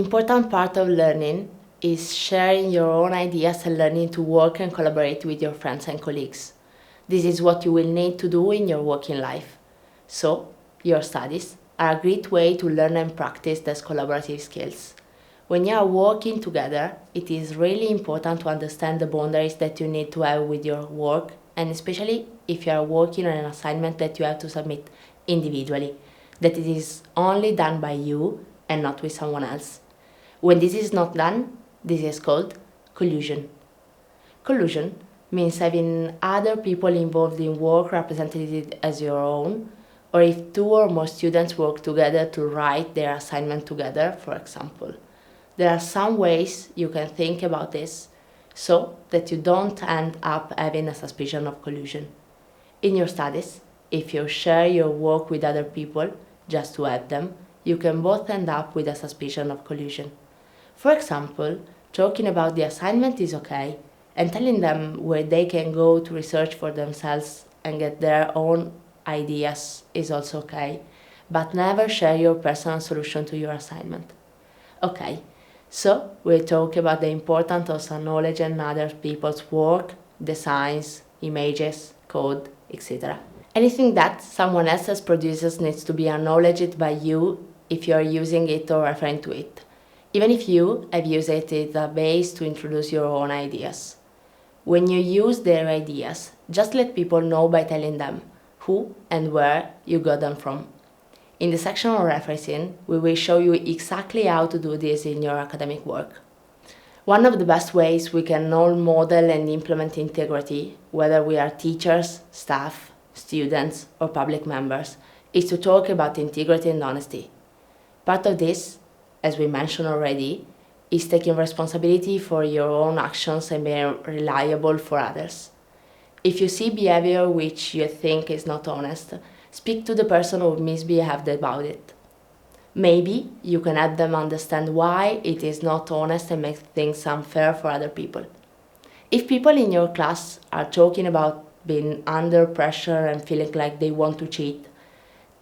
important part of learning is sharing your own ideas and learning to work and collaborate with your friends and colleagues. This is what you will need to do in your working life. So, your studies are a great way to learn and practice these collaborative skills. When you are working together, it is really important to understand the boundaries that you need to have with your work, and especially if you are working on an assignment that you have to submit individually, that it is only done by you and not with someone else. When this is not done, this is called collusion. Collusion means having other people involved in work represented as your own, or if two or more students work together to write their assignment together, for example. There are some ways you can think about this so that you don't end up having a suspicion of collusion. In your studies, if you share your work with other people just to help them, you can both end up with a suspicion of collusion. For example, talking about the assignment is okay, and telling them where they can go to research for themselves and get their own ideas is also okay, but never share your personal solution to your assignment. Okay, so we'll talk about the importance of acknowledging other people's work, designs, images, code, etc. Anything that someone else has produced needs to be acknowledged by you if you are using it or referring to it, even if you have used it as a base to introduce your own ideas. When you use their ideas, just let people know by telling them who and where you got them from. In the section on referencing, we will show you exactly how to do this in your academic work. One of the best ways we can all model and implement integrity, whether we are teachers, staff, students, or public members, is to talk about integrity and honesty. Part of this, as we mentioned already, is taking responsibility for your own actions and being reliable for others. If you see behavior which you think is not honest, speak to the person who misbehaved about it. Maybe you can help them understand why it is not honest and make things unfair for other people. If people in your class are talking about being under pressure and feeling like they want to cheat,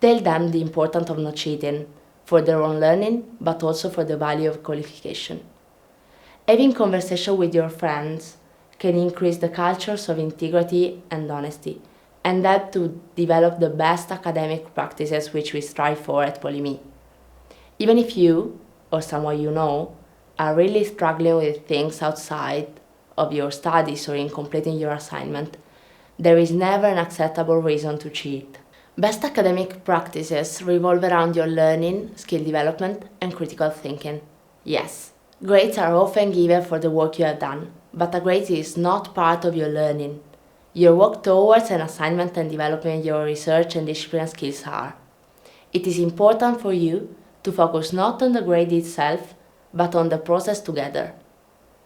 tell them the importance of not cheating, for their own learning, but also for the value of qualification. Having conversation with your friends can increase the cultures of integrity and honesty, and help to develop the best academic practices which we strive for at Polyme. Even if you, or someone you know, are really struggling with things outside of your studies or in completing your assignment, there is never an acceptable reason to cheat. Best academic practices revolve around your learning, skill development, and critical thinking. Yes, grades are often given for the work you have done, but a grade is not part of your learning. Your work towards an assignment and developing your research and discipline skills are. It is important for you to focus not on the grade itself, but on the process together.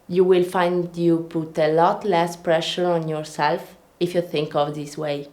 You will find you put a lot less pressure on yourself if you think of this way.